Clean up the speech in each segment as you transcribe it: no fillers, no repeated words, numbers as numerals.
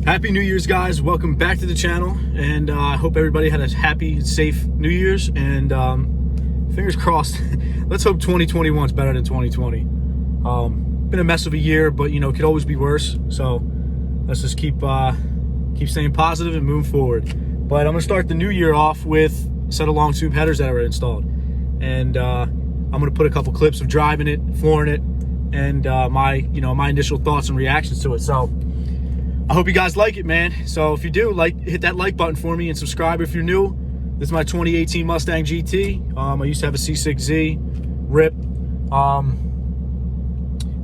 Happy New Year's, guys. Welcome back to the channel, and I hope everybody had a happy, safe New Year's, and fingers crossed. Let's hope 2021 is better than 2020. Been a mess of a year, but you know, it could always be worse, so let's just keep staying positive and moving forward. But I'm gonna start the new year off with a set of long tube headers that were installed, and I'm gonna put a couple clips of driving it, flooring it, and my initial thoughts and reactions to it. So I hope you guys like it, man. So if you do, hit that like button for me and subscribe if you're new. This is my 2018 Mustang GT. I used to have a C6Z RIP.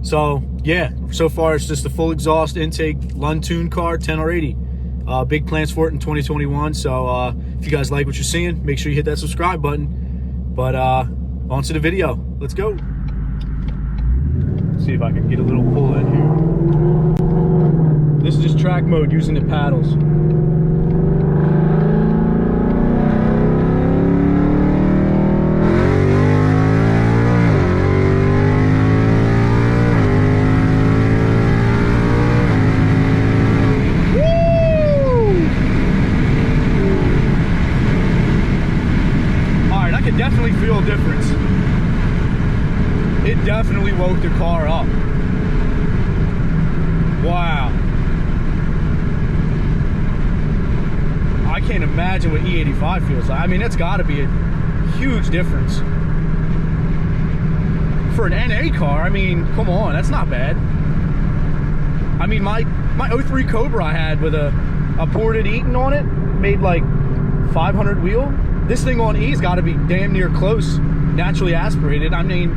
So yeah, so far it's just a full exhaust intake Longtubes car, 10 or 80. Big plans for it in 2021. So if you guys like what you're seeing, make sure you hit that subscribe button. But on to the video. Let's go. Let's see if I can get a little pull in here. This is just track mode using the paddles. Definitely feel a difference. It definitely woke the car up. Wow. I can't imagine what E85 feels like. I mean, that's got to be a huge difference. For an NA car, I mean, come on, that's not bad. I mean, my 03 Cobra I had with a boarded Eaton on it made like 500 wheel. This thing on E's got to be damn near close, naturally aspirated. I mean,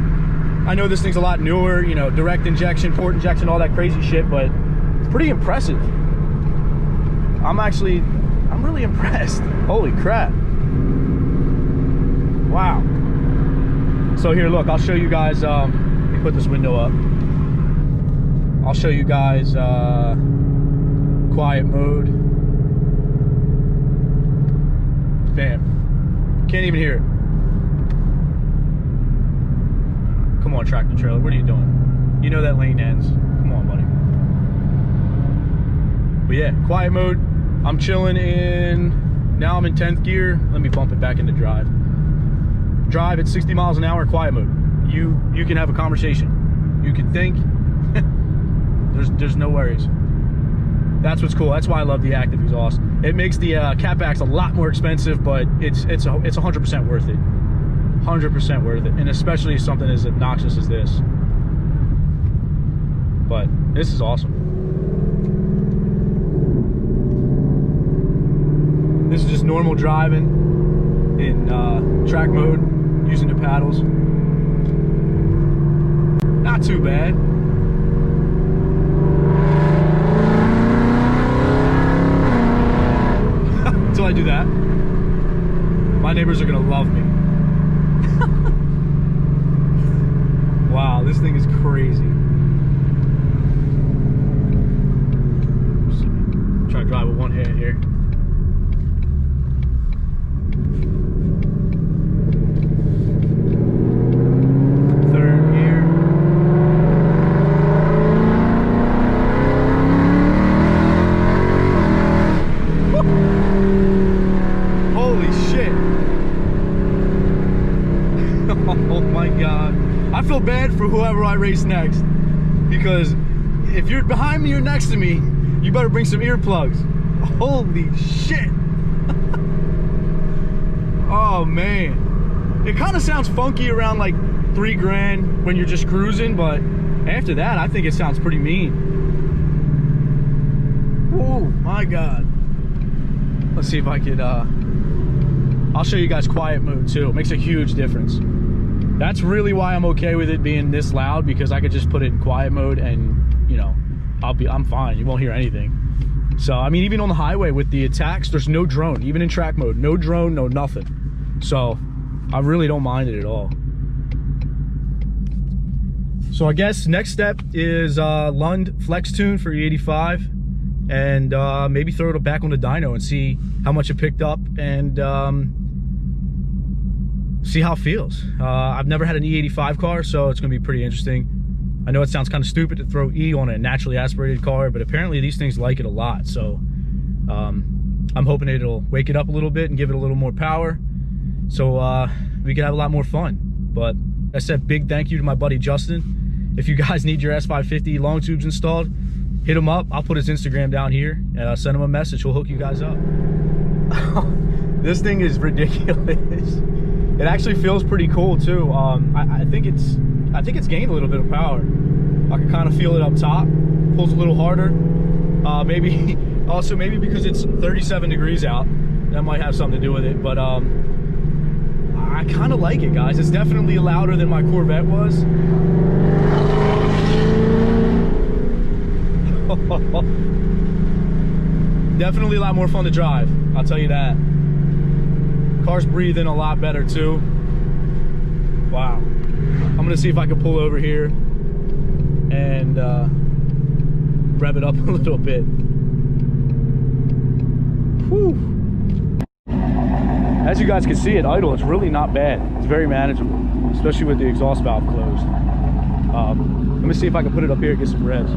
I know this thing's a lot newer, you know, direct injection, port injection, all that crazy shit, but it's pretty impressive. I'm really impressed. Holy crap. Wow. So here, look, I'll show you guys, let me put this window up. I'll show you guys quiet mode. Bam. Can't even hear it. Come on, tractor trailer, what are you doing? You know that lane ends. Come on, buddy. But yeah, quiet mode. I'm chilling in, now I'm in 10th gear. Let me bump it back into drive. Drive at 60 miles an hour, quiet mode. You can have a conversation. You can think. There's no worries. That's what's cool. That's why I love the active exhaust. It makes the catbacks a lot more expensive, but it's 100% worth it. 100% worth it, and especially something as obnoxious as this. But this is awesome. This is just normal driving in track mode using the paddles. Not too bad. Until I do that, my neighbors are gonna love me. Wow, this thing is crazy. Try to drive with one hand here. Third gear. Holy shit. Oh my God. I feel bad for whoever I race next, because if you're behind me or next to me, you better bring some earplugs. Holy shit. Oh man. It kind of sounds funky around like $3 grand when you're just cruising, but after that, I think it sounds pretty mean. Oh my God. Let's see if I could, I'll show you guys quiet mode too. It makes a huge difference. That's really why I'm okay with it being this loud, because I could just put it in quiet mode and, you know, I'm fine. You won't hear anything. So, I mean, even on the highway with the attacks, there's no drone. Even in track mode, no drone, no nothing. So, I really don't mind it at all. So, I guess next step is Lund Flex Tune for E85, and maybe throw it back on the dyno and see how much it picked up, and see how it feels. I've never had an E85 car, so it's gonna be pretty interesting. I know it sounds kind of stupid to throw E on a naturally aspirated car, but apparently these things like it a lot. So I'm hoping it'll wake it up a little bit and give it a little more power, so we can have a lot more fun. But I said, big thank you to my buddy Justin. If you guys need your S550 Longtubes installed, hit him up. I'll put his Instagram down here. Send him a message. He'll hook you guys up. This thing is ridiculous. It actually feels pretty cool too. I think it's gained a little bit of power. I can kind of feel it up top. Pulls a little harder. Maybe because it's 37 degrees out, that might have something to do with it. But I kind of like it, guys. It's definitely louder than my Corvette was. Definitely a lot more fun to drive, I'll tell you that. Car's breathing a lot better too. Wow. I'm gonna see if I can pull over here and rev it up a little bit. Whew. As you guys can see, at idle, it's really not bad. It's very manageable, especially with the exhaust valve closed. Let me see if I can put it up here and get some revs.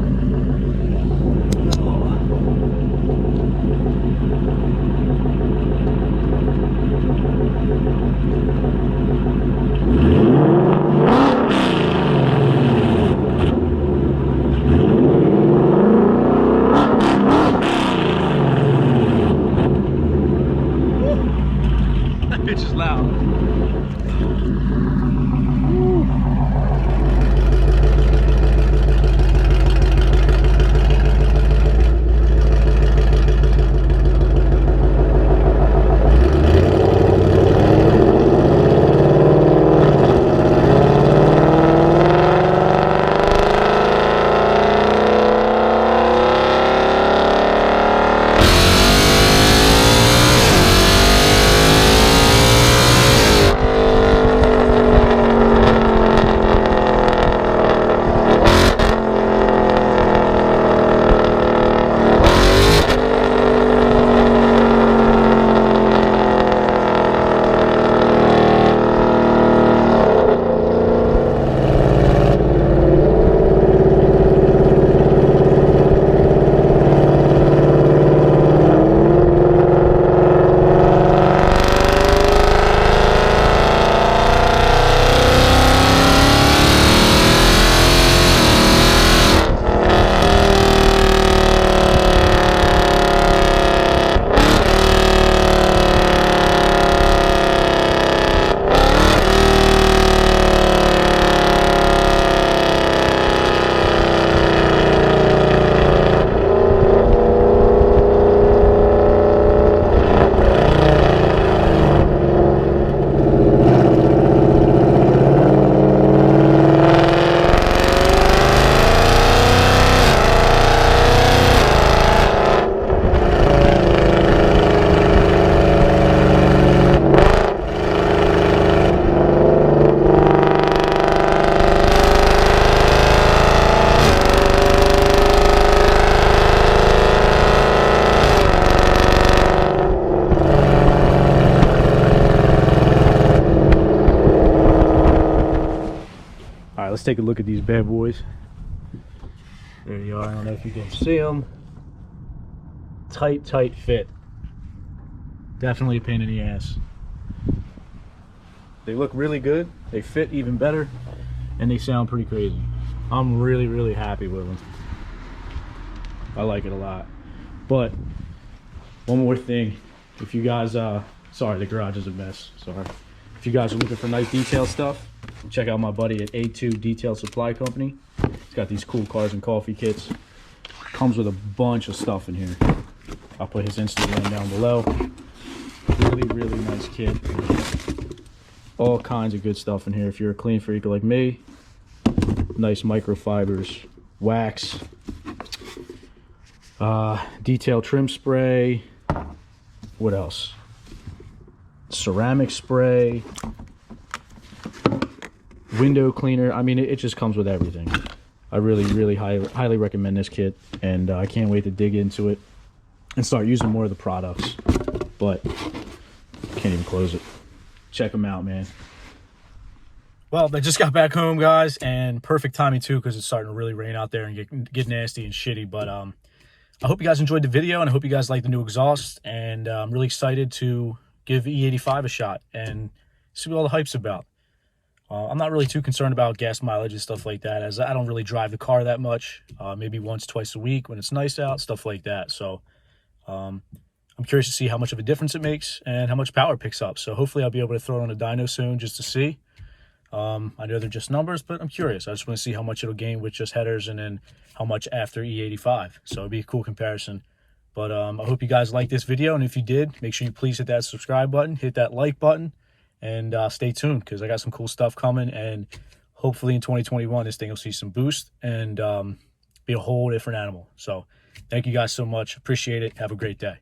That bitch is loud. Let's take a look at these bad boys. There you are. I don't know if you can see them. Tight fit. Definitely a pain in the ass. They look really good. They fit even better, and they sound pretty crazy. I'm really happy with them. I like it a lot. But one more thing, if you guys sorry, the garage is a mess. Sorry. If you guys are looking for nice detail stuff, check out my buddy at A2 Detail Supply Company. He's got these cool cars and coffee kits. Comes with a bunch of stuff in here. I'll put his Instagram down below. Really nice kit. All kinds of good stuff in here. If you're a clean freak like me, nice microfibers, wax, detail trim spray. What else? Ceramic spray, window cleaner. I mean, it just comes with everything. I really highly recommend this kit, and I can't wait to dig into it and start using more of the products. But can't even close it. Check them out, man. Well, I just got back home, guys, and perfect timing too, because it's starting to really rain out there and get nasty and shitty. But I hope you guys enjoyed the video, and I hope you guys like the new exhaust. And I'm really excited to give E85 a shot and see what all the hype's about. I'm not really too concerned about gas mileage and stuff like that, as I don't really drive the car that much. Maybe once, twice a week when it's nice out, stuff like that. So I'm curious to see how much of a difference it makes and how much power it picks up. So hopefully I'll be able to throw it on a dyno soon just to see. I know they're just numbers, but I'm curious. I just want to see how much it'll gain with just headers and then how much after E85. So it'd be a cool comparison. But I hope you guys liked this video, and if you did, make sure you please hit that subscribe button, hit that like button, and stay tuned, because I got some cool stuff coming, and hopefully in 2021 this thing will see some boost and be a whole different animal. So thank you guys so much. Appreciate it. Have a great day.